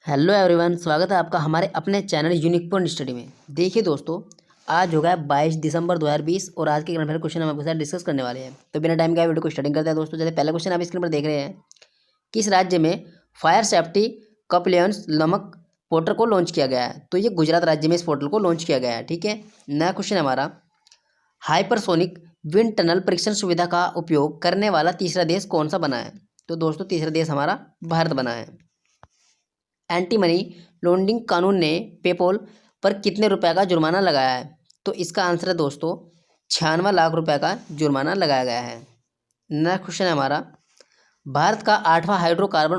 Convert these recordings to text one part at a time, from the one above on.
Hello everyone, स्वागत है आपका हमारे अपने चैनल यूनिक पॉइंट स्टडी में। देखिए दोस्तों, आज होगा 22 दिसंबर 2020 और आज के करंट अफेयर क्वेश्चन हम आपके साथ डिस्कस करने वाले हैं। तो बिना टाइम का वीडियो को स्टार्टिंग करते हैं दोस्तों। जैसे पहला क्वेश्चन आप स्क्रीन पर देख रहे हैं, किस राज्य में फायर सेफ्टी कंप्लायंस नामक पोर्टल को लॉन्च किया गया है? तो ये गुजरात राज्य में इस पोर्टल को लॉन्च किया गया है। ठीक है। नया क्वेश्चन हमारा, हाइपरसोनिक विंड टनल परीक्षण सुविधा का उपयोग करने वाला तीसरा देश कौन सा बना है? तो दोस्तों तीसरा देश हमारा भारत बना है। एंटी मनी लॉन्ड्रिंग कानून ने पेपॉल पर कितने रुपए का जुर्माना लगाया है? तो इसका आंसर है दोस्तों 96 लाख रुपए का जुर्माना लगाया गया है। नेक्स्ट क्वेश्चन है हमारा, भारत का 8वां हाइड्रोकार्बन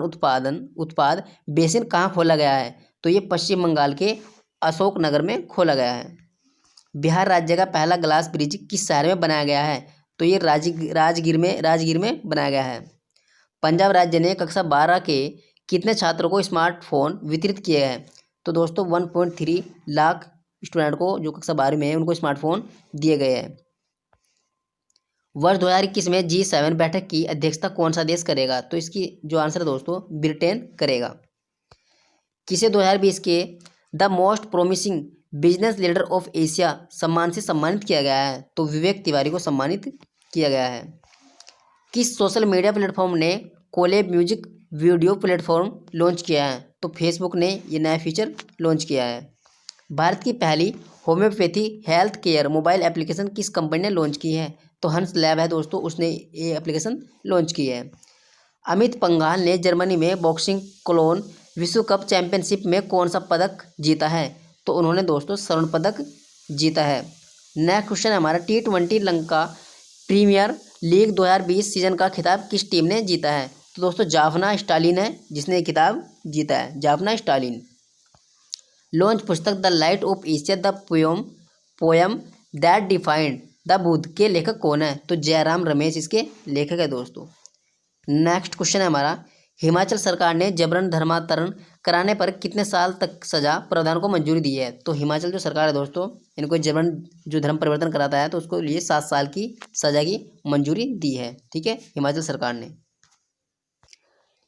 उत्पाद बेसिन कहाँ खोला गया है? तो ये पश्चिम बंगाल के अशोकनगर में खोला गया है। बिहार राज्य का पहला ग्लास ब्रिज किस शहर में बनाया गया है? तो ये राजगीर में बनाया गया है। पंजाब राज्य ने कक्षा 12 के कितने छात्रों को स्मार्टफोन वितरित किए हैं? तो दोस्तों 1.3 लाख स्टूडेंट को जो कक्षा 12 में है उनको स्मार्टफोन दिए गए हैं। वर्ष 2021 में G7 बैठक की अध्यक्षता कौन सा देश करेगा? तो इसकी जो आंसर है दोस्तों ब्रिटेन करेगा। किसे 2020 के the most promising business leader of Asia सम्मान से सम्मानित किया गया है? तो विवेक तिवारी को सम्मानित किया गया है। किस सोशल मीडिया प्लेटफॉर्म ने collab music video platform launch किया है? तो फेसबुक ने ये नया फीचर लॉन्च किया है। भारत की पहली homeopathy health care mobile application किस कंपनी ने लॉन्च की है? तो हंस लैब है दोस्तों, उसने ये एप्लीकेशन लॉन्च की है। अमित पंघाल ने जर्मनी में बॉक्सिंग कोलोन विश्व कप चैंपियनशिप में कौन सा पदक जीता है? तो उन्होंने दोस्तों स्वर्ण पदक जीता है। नेक्स्ट क्वेश्चन है हमारा, T20 Lanka premiere league 2020 season का खिताब किस टीम ने जीता है? तो दोस्तों जाफना स्टालिन है जिसने ये खिताब जीता है, जाफना स्टालिन। लॉन्च पुस्तक the light of Asia the poem that defined the Buddha के लेखक कौन है? तो जयराम रमेश इसके लेखक है दोस्तों। नेक्स्ट क्वेश्चन है हमारा, हिमाचल सरकार ने जबरन धर्मांतरण कराने पर कितने साल तक सजा प्रावधान को मंजूरी दी है? तो हिमाचल जो सरकार है दोस्तों, इनको जबरन जो धर्म परिवर्तन कराता है तो उसको लिए 7 साल की सजा की मंजूरी दी है। ठीक है, हिमाचल सरकार ने।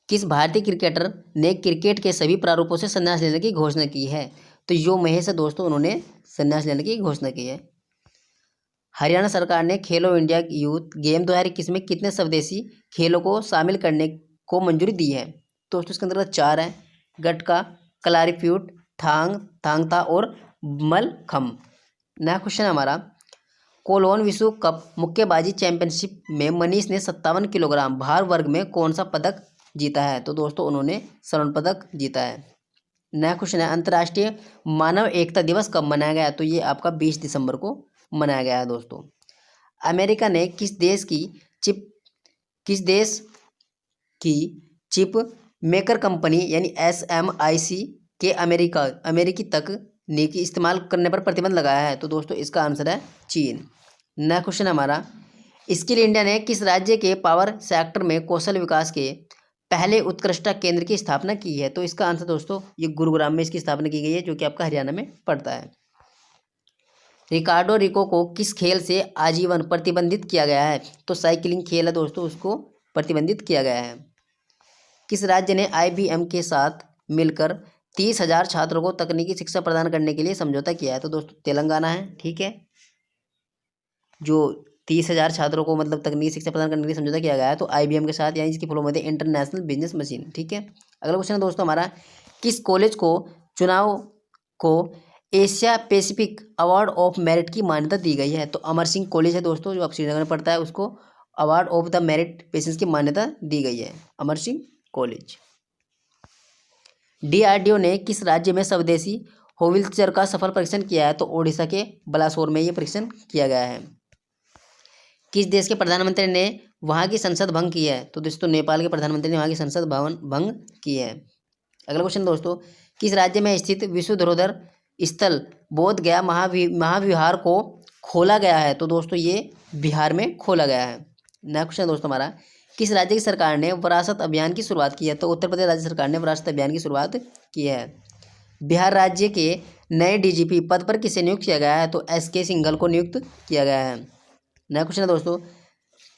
किस भारतीय क्रिकेटर ने क्रिकेट के सभी प्रारूपों से संन्यास लेने की घोषणा की है? तो यो महेश है दोस्तों, उन्होंने संन्यास लेने की घोषणा की है। हरियाणा सरकार ने खेलो इंडिया यूथ गेम 2021 में कितने स्वदेशी खेलों को शामिल करने को मंजूरी दी है? तो उसके अंतर्गत 4 है, गटका, क्लारीप्यूट, थांगता और मलखम। नया क्वेश्चन हमारा, कोलोन विश्व कप मुक्केबाजी चैंपियनशिप में मनीष ने 57 किलोग्राम भार वर्ग में कौन सा पदक जीता है? तो दोस्तों उन्होंने स्वर्ण पदक जीता है। नया क्वेश्चन है, अंतर्राष्ट्रीय मानव एकता दिवस कब मनाया गया? तो ये आपका 20 दिसंबर को मनाया गया है दोस्तों। अमेरिका ने किस देश की चिप मेकर कंपनी यानी SMIC के अमेरिकी तकनीकी इस्तेमाल करने पर प्रतिबंध लगाया है? तो दोस्तों इसका आंसर है चीन। नया क्वेश्चन हमारा, स्किल इंडिया ने किस राज्य के पावर सेक्टर में कौशल विकास के पहले उत्कृष्टता केंद्र की स्थापना की है? तो इसका आंसर दोस्तों ये गुरुग्राम में इसकी स्थापना की गई है, जो कि आपका हरियाणा में पड़ता है। रिकार्डो रिको को किस खेल से आजीवन प्रतिबंधित किया गया है? तो साइकिलिंग खेल है दोस्तों, उसको प्रतिबंधित किया गया है। किस राज्य ने IBM के साथ मिलकर 30,000 छात्रों को तकनीकी शिक्षा प्रदान करने के लिए समझौता किया है? तो दोस्तों तेलंगाना है। ठीक है, जो 30,000 छात्रों को मतलब तकनीकी शिक्षा प्रदान करने के लिए समझौता किया गया है तो IBM के साथ, यानी इसकी फुल फॉर्म होती है इंटरनेशनल बिजनेस मशीन। ठीक है। अगला क्वेश्चन है दोस्तों हमारा, किस कॉलेज को चुनाव को Asia Pacific award of merit की मान्यता दी गई है? तो अमर सिंह कॉलेज है दोस्तों, जो आप श्रीनगर में पढ़ता है, उसको award of the merit patience की मान्यता दी गई है, अमर सिंह कॉलेज। DRDO ने किस राज्य में स्वदेशी होवित्जर का सफल परीक्षण किया है? तो ओडिशा के बलासोर में ये परीक्षण किया गया है। किस देश के प्रधानमंत्री ने वहाँ की संसद भंग की है? तो दोस्तों नेपाल के प्रधानमंत्री ने वहाँ की संसद भंग की है। अगला क्वेश्चन दोस्तों, किस राज्य में स्थित विश्व धरोहर स्थल बोध गया महाविहार को खोला गया है? तो दोस्तों ये बिहार में खोला गया है। नया क्वेश्चन दोस्तों हमारा, किस राज्य की सरकार ने विरासत अभियान की शुरुआत की है? तो उत्तर प्रदेश राज्य सरकार ने विरासत अभियान की शुरुआत की है। बिहार राज्य के नए DGP पद पर किसे नियुक्त किया गया है? तो SK सिंघल को नियुक्त किया गया है। नया क्वेश्चन है दोस्तों,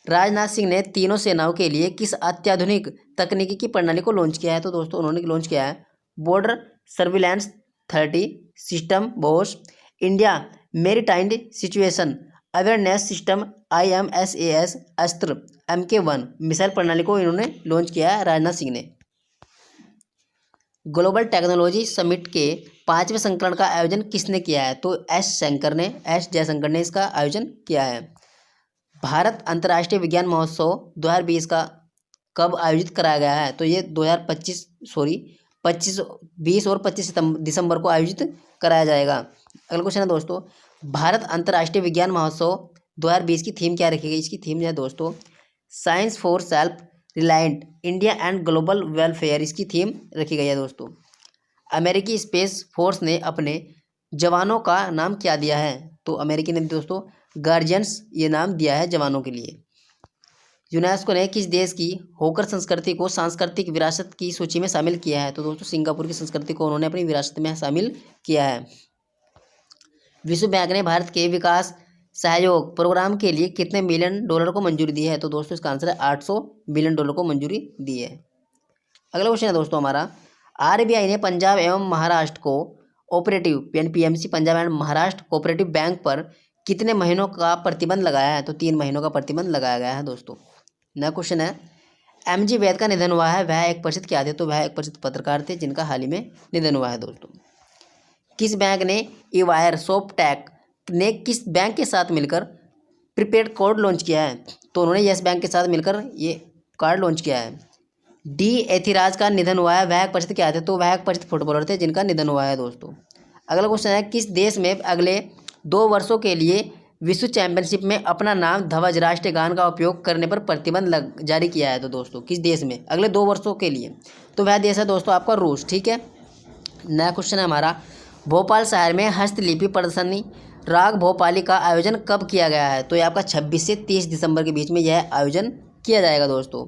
राजनाथ सिंह ने तीनों सेनाओं के लिए किस अत्याधुनिक तकनीकी की प्रणाली को लॉन्च किया है? तो दोस्तों उन्होंने लॉन्च किया है border surveillance 30 system Bose, India maritime situation awareness system IMSAS, अस्त्र MK1 मिसाइल प्रणाली को इन्होंने लॉन्च किया है राजनाथ सिंह ने। ग्लोबल टेक्नोलॉजी समिट के 5वें संस्करण का आयोजन किसने किया है? तो एस जयशंकर ने इसका आयोजन किया है। भारत अंतर्राष्ट्रीय विज्ञान महोत्सव 2020 का कब आयोजित कराया गया है? तो ये 20 और 25 दिसंबर को आयोजित कराया जाएगा। अगला क्वेश्चन है दोस्तों, भारत अंतर्राष्ट्रीय विज्ञान महोत्सव 2020 की थीम क्या रखी गई? इसकी थीम है दोस्तों science for self reliant India and global welfare, इसकी थीम रखी गई है दोस्तों। अमेरिकी स्पेस फोर्स ने अपने जवानों का नाम क्या दिया है? तो अमेरिकी ने दोस्तों गार्जियंस ये नाम दिया है जवानों के लिए। यूनेस्को ने किस देश की होकर संस्कृति को सांस्कृतिक विरासत की सूची में शामिल किया है? तो दोस्तों सिंगापुर की संस्कृति को उन्होंने अपनी विरासत में शामिल किया है। विश्व बैंक ने भारत के विकास सहयोग प्रोग्राम के लिए कितने मिलियन डॉलर को मंजूरी दी है? तो दोस्तों इसका आंसर है 800 मिलियन डॉलर को मंजूरी दी है। अगला क्वेश्चन है दोस्तों हमारा, RBI ने पंजाब एवं Maharashtra co operative PMC Punjab and Maharashtra cooperative bank पर कितने महीनों का प्रतिबंध लगाया है? तो 3 महीनों का प्रतिबंध लगाया गया है दोस्तों। नया क्वेश्चन है, MG वैद का निधन हुआ है, वह एक प्रसिद्ध क्या थे? तो वह एक प्रसिद्ध पत्रकार थे जिनका हाल ही में निधन हुआ है दोस्तों। किस बैंक ने ईवायर सॉफ्टटेक ने किस बैंक के साथ मिलकर प्रीपेड कार्ड लॉन्च किया है? तो उन्होंने येस बैंक के साथ मिलकर ये कार्ड लॉन्च किया है। डी एथिराज का निधन हुआ है, वह एक प्रसिद्ध क्या थे? तो वह एक प्रसिद्ध फुटबॉलर थे जिनका निधन हुआ है दोस्तों। अगला क्वेश्चन है, किस देश में अगले 2 वर्षों के लिए विश्व चैंपियनशिप में अपना नाम ध्वज राष्ट्रीय गान का उपयोग करने पर प्रतिबंध जारी किया है? तो दोस्तों किस देश में अगले 2 वर्षों के लिए? तो वह देश है दोस्तों आपका रूस। ठीक है। नया क्वेश्चन है हमारा, भोपाल शहर में हस्तलिपि प्रदर्शनी राग भोपाली का आयोजन कब किया गया है? तो ये आपका 26 से 30 दिसंबर के बीच में यह आयोजन किया जाएगा दोस्तों।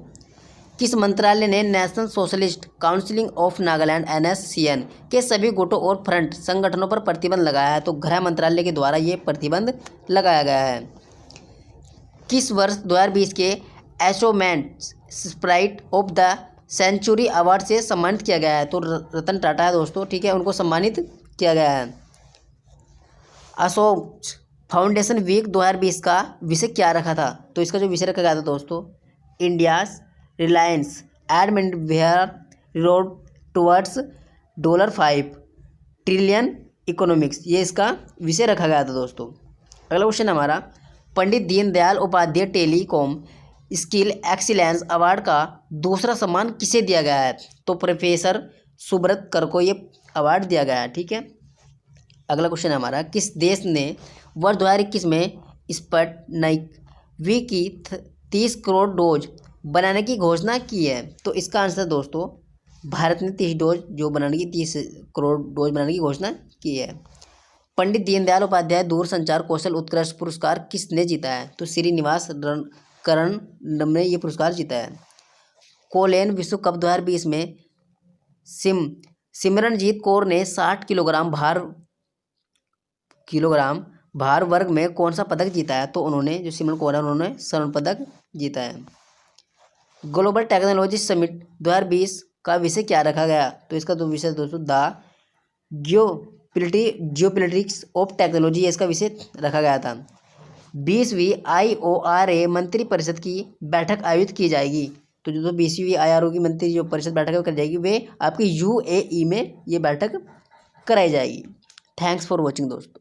किस मंत्रालय ने national socialist council of Nagaland NSCN के सभी गुटों और फ्रंट संगठनों पर प्रतिबंध लगाया है? तो गृह मंत्रालय के द्वारा ये प्रतिबंध लगाया गया है। किस वर्ष 2020 के achievement spirit of the century award से सम्मानित किया गया है? तो रतन टाटा है दोस्तों। ठीक है, उनको सम्मानित किया गया है। अशोक फाउंडेशन वीक 2020 का विषय क्या रखा था? तो इसका जो विषय रखा गया था दोस्तों, India's reliance admin where road towards $5 trillion economics, ये इसका विषय रखा गया था दोस्तों। अगला क्वेश्चन हमारा, Pandit Deendayal Upadhyay telecom skill excellence award का दूसरा सम्मान किसे दिया गया है? तो प्रोफेसर सुब्रत कर को ये अवार्ड दिया गया है। ठीक है। अगला क्वेश्चन हमारा, किस देश ने वर्ष 2021 में स्पुतनिक V की 30 करोड़ डोज बनाने की घोषणा की है? तो इसका आंसर दोस्तों भारत ने 30 करोड़ डोज बनाने की घोषणा की है। पंडित दीनदयाल उपाध्याय दूरसंचार कौशल उत्कृष्ट पुरस्कार किसने जीता है? तो श्रीनिवास करण ने ये पुरस्कार जीता है। कोलेन विश्व कप 2020 में सिमरनजीत कौर ने 60 किलोग्राम भार वर्ग में कौन सा पदक जीता है? तो उन्होंने जो सिमरन कौर है उन्होंने स्वर्ण पदक जीता है। ग्लोबल टेक्नोलॉजी समिट 2020 का विषय क्या रखा गया? तो इसका तो विषय दोस्तों द जियोपॉलिटिक्स ऑफ टेक्नोलॉजी, इसका विषय रखा गया था। 20वीं IORA मंत्री परिषद की बैठक आयोजित की जाएगी? तो जो 20वीं IRO की मंत्री जो परिषद बैठक कर जाएगी वे आपकी UAE में ये बैठक कराई जाएगी। थैंक्स फॉर वॉचिंग दोस्तों।